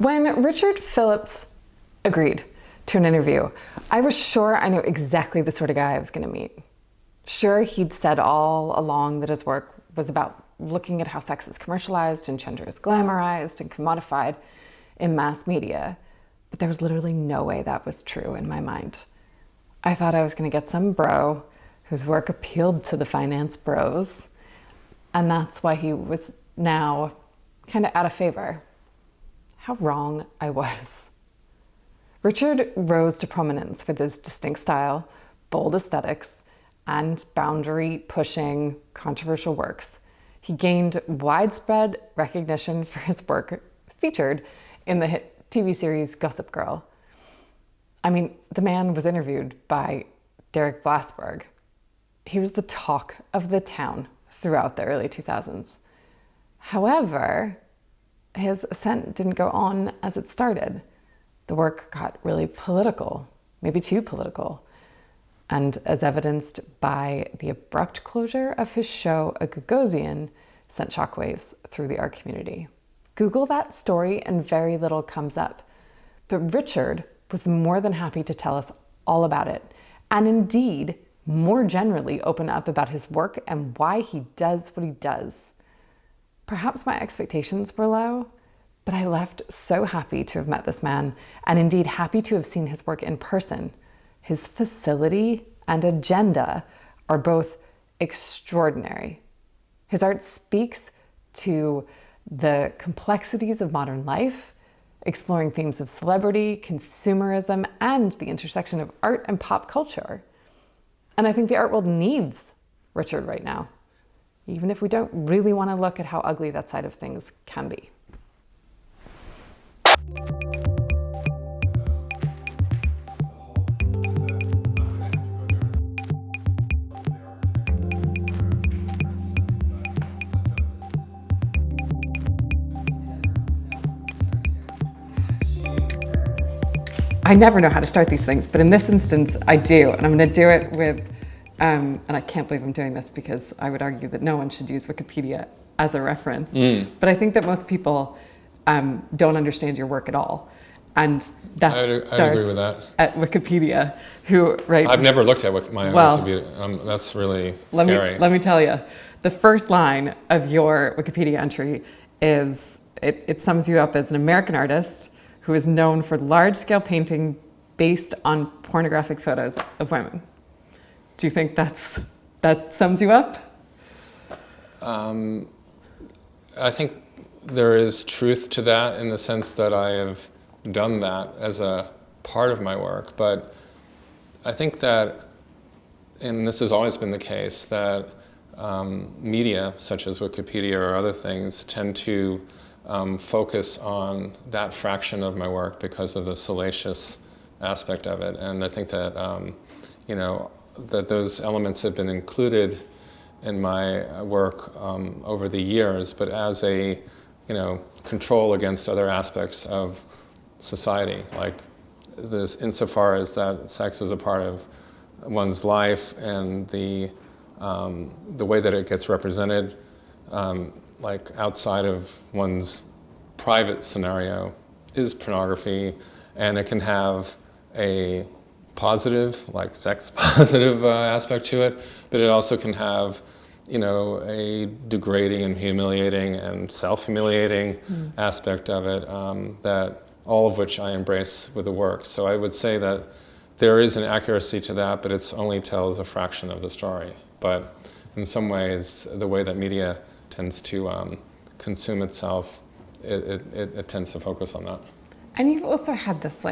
When Richard Phillips agreed to an interview, I was sure I knew exactly the sort of guy I was going to meet. Sure, he'd said all along that his work was about looking at how sex is commercialized and gender is glamorized and commodified in mass media, but there was literally no way that was true in my mind. I thought I was going to get some bro whose work appealed to the finance bros, and that's why he was now kind of out of favor. How wrong I was. Richard rose to prominence with his distinct style, bold aesthetics, and boundary-pushing, controversial works. He gained widespread recognition for his work featured in the hit TV series Gossip Girl. I mean, the man was interviewed by Derek Blasberg. He was the talk of the town throughout the early 2000s. However, his ascent didn't go on as it started. The work got really political, maybe too political, and as evidenced by the abrupt closure of his show, A Gagosian, sent shockwaves through the art community. Google that story and very little comes up. But Richard was more than happy to tell us all about it, and indeed, more generally open up about his work and why he does what he does. Perhaps my expectations were low, but I left so happy to have met this man, and indeed happy to have seen his work in person. His facility and agenda are both extraordinary. His art speaks to the complexities of modern life, exploring themes of celebrity, consumerism, and the intersection of art and pop culture. And I think the art world needs Richard right now, even if we don't really want to look at how ugly that side of things can be. I never know how to start these things, but in this instance, I do. And I'm going to do it with, and I can't believe I'm doing this because I would argue that no one should use Wikipedia as a reference. But I think that most people don't understand your work at all. And that I'd agree with that. At Wikipedia, who, right? I've never looked at my own Wikipedia. That's really scary. Let me tell you, the first line of your Wikipedia entry is, it sums you up as an American artist who is known for large-scale painting based on pornographic photos of women. Do you think that sums you up? I think there is truth to that in the sense that I have done that as a part of my work, but I think that, and this has always been the case, that media, such as Wikipedia or other things, tend to focus on that fraction of my work because of the salacious aspect of it. And I think that, that those elements have been included in my work over the years, but as a, control against other aspects of society, like this, insofar as that sex is a part of one's life and the way that it gets represented, like outside of one's private scenario, is pornography, and it can have a positive, like sex positive aspect to it, but it also can have, a degrading and humiliating and self-humiliating aspect of it, that all of which I embrace with the work. So I would say that there is an accuracy to that, but it only tells a fraction of the story. But in some ways, the way that media tends to consume itself, it tends to focus on that. And you've also had this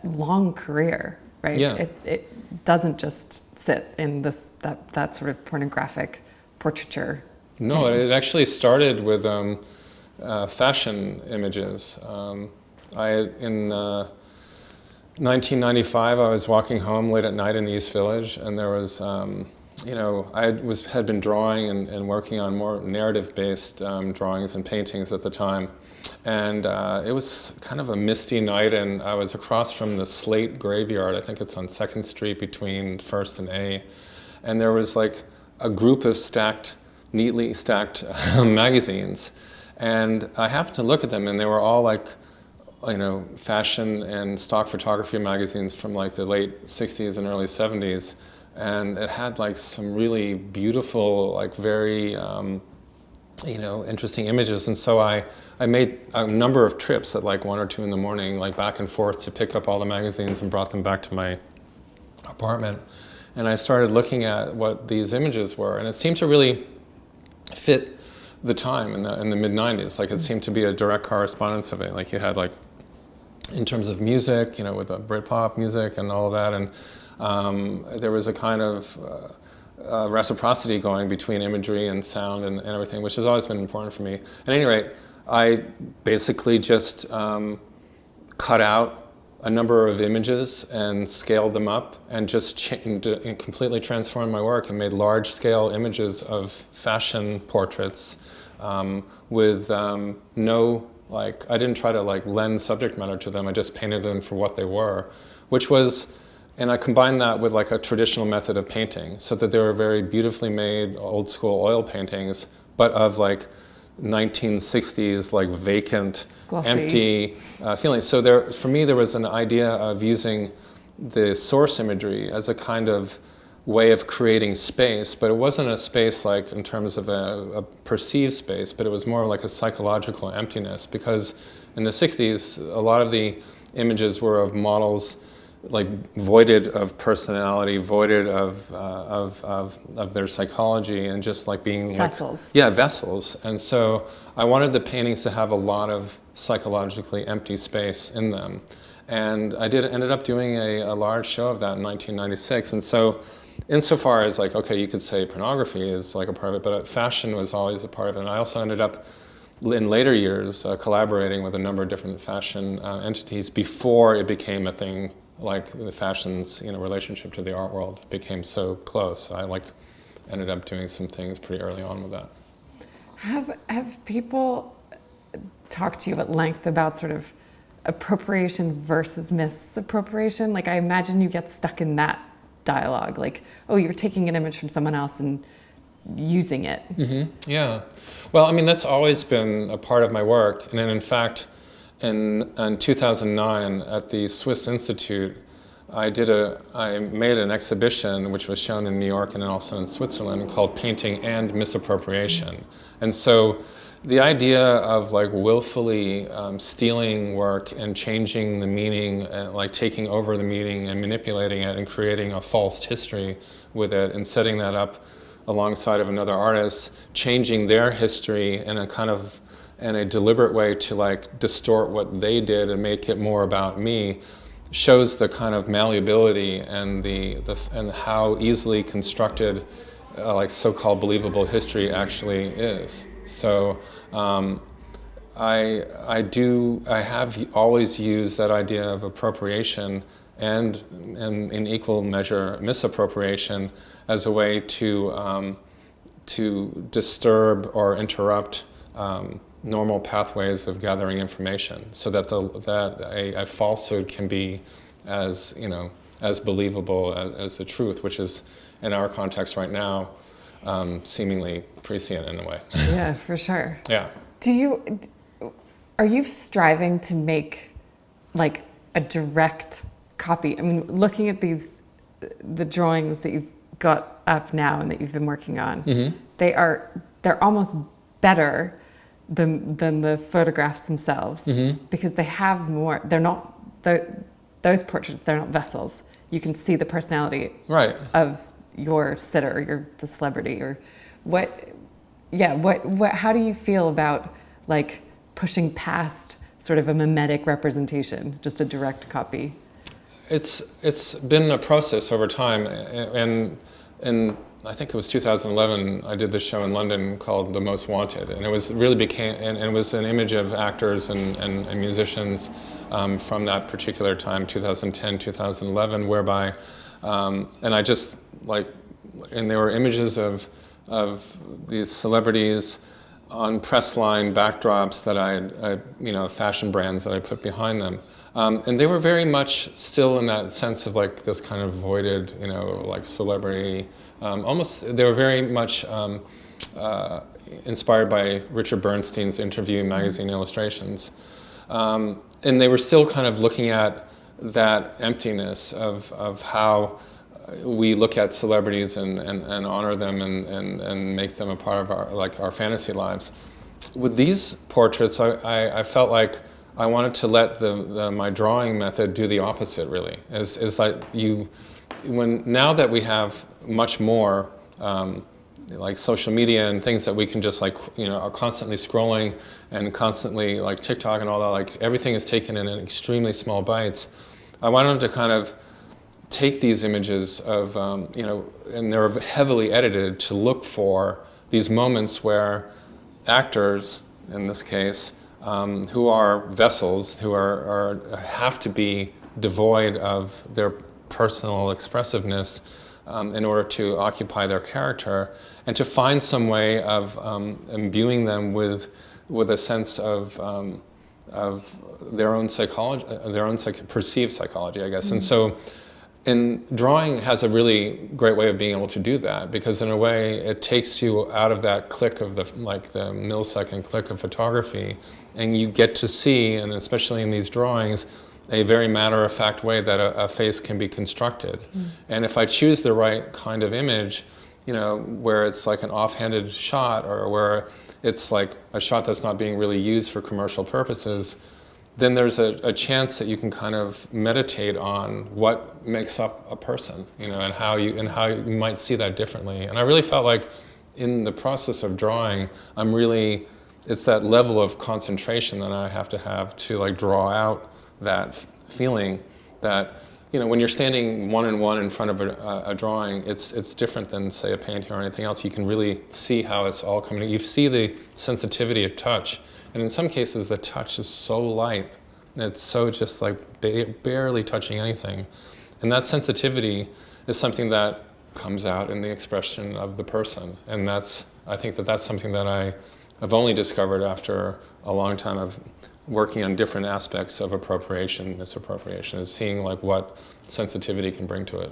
long career, right? Yeah. It doesn't just sit in that sort of pornographic portraiture. No, it actually started with fashion images. In 1995, I was walking home late at night in the East Village, and there was, had been drawing and working on more narrative-based drawings and paintings at the time. And it was kind of a misty night, and I was across from the Slate Graveyard. I think it's on 2nd Street between 1st and A. And there was like a group of neatly stacked magazines. And I happened to look at them, and they were all like, fashion and stock photography magazines from like the late 60s and early 70s. And it had like some really beautiful, like very, interesting images. And so I made a number of trips at like 1 or 2 in the morning, like back and forth, to pick up all the magazines and brought them back to my apartment. And I started looking at what these images were, and it seemed to really fit the time in the mid-90s. Like, it seemed to be a direct correspondence of it. Like, you had like, in terms of music, with the Britpop music and all of that, and there was a kind of reciprocity going between imagery and sound and everything, which has always been important for me. At any rate, I basically just cut out a number of images and scaled them up and just and completely transformed my work and made large-scale images of fashion portraits with no, I didn't try to lend subject matter to them. I just painted them for what they were, which was, and I combined that with a traditional method of painting, so that they were very beautifully made old school oil paintings, but of 1960s vacant, glossy, empty feeling. So for me, there was an idea of using the source imagery as a kind of way of creating space, but it wasn't a space in terms of a perceived space, but it was more like a psychological emptiness, because in the 60s, a lot of the images were of models voided of personality, voided of their psychology, and just being vessels. Yeah, vessels. And so I wanted the paintings to have a lot of psychologically empty space in them. And I ended up doing a large show of that in 1996. And so insofar as okay, you could say pornography is a part of it, but fashion was always a part of it. And I also ended up in later years collaborating with a number of different fashion entities before it became a thing. The fashion's relationship to the art world became so close. I ended up doing some things pretty early on with that. Have people talked to you at length about sort of appropriation versus misappropriation? I imagine you get stuck in that dialogue. Oh, you're taking an image from someone else and using it. Mm-hmm. Yeah. Well, I mean, that's always been a part of my work, and then in fact, in 2009, at the Swiss Institute, I made an exhibition which was shown in New York and also in Switzerland called Painting and Misappropriation. And so the idea of willfully stealing work and changing the meaning, taking over the meaning and manipulating it and creating a false history with it and setting that up alongside of another artist, changing their history in a deliberate way to distort what they did and make it more about me, shows the kind of malleability and and how easily constructed so-called believable history actually is. So I have always used that idea of appropriation and in equal measure misappropriation as a way to disturb or interrupt normal pathways of gathering information, so that a falsehood can be as believable as the truth, which is in our context right now seemingly prescient in a way. Yeah, for sure. Yeah. Are you striving to make a direct copy? I mean, looking at the drawings that you've got up now and that you've been working on, mm-hmm. they're almost better than the photographs themselves, mm-hmm. because they have more. They're not those portraits. They're not vessels. You can see the personality right. of your sitter, or the celebrity, or what. Yeah, what? How do you feel about pushing past sort of a mimetic representation, just a direct copy? It's been a process over time, and I think it was 2011, I did this show in London called The Most Wanted, and it was an image of actors and musicians from that particular time, 2010, 2011, whereby, and I just and there were images of these celebrities on press line backdrops that I fashion brands that I put behind them. And they were very much still in that sense of this kind of voided, celebrity. Almost, they were very much, inspired by Richard Bernstein's Interview magazine illustrations. And they were still kind of looking at that emptiness of how we look at celebrities and honor them and make them a part of our fantasy lives. With these portraits, I felt like I wanted to let my drawing method do the opposite, really. Is like now that we have much more like social media and things that we can just are constantly scrolling and constantly like TikTok and all that, like everything is taken in extremely small bites. I wanted to kind of take these images of, and they're heavily edited to look for these moments where actors, in this case, who are vessels, who have to be devoid of their personal expressive,ness in order to occupy their character, and to find some way of imbuing them with a sense of their own psychology, perceived psychology, I guess. Mm-hmm. And so, drawing has a really great way of being able to do that, because in a way it takes you out of that click of the millisecond click of photography, and you get to see, and especially in these drawings, a very matter-of-fact way that a face can be constructed. Mm. And if I choose the right kind of image, where it's like an offhanded shot, or where it's like a shot that's not being really used for commercial purposes, then there's a chance that you can kind of meditate on what makes up a person, and how you might see that differently. And I really felt like in the process of drawing, it's that level of concentration that I have to like draw out that feeling that, when you're standing one-on-one in front of a drawing, it's different than, say, a painting or anything else. You can really see how it's all coming. You see the sensitivity of touch. And in some cases, the touch is so light. It's so just like barely touching anything. And that sensitivity is something that comes out in the expression of the person. And I think that's something that I have only discovered after a long time of working on different aspects of appropriation, misappropriation, is seeing like what sensitivity can bring to it.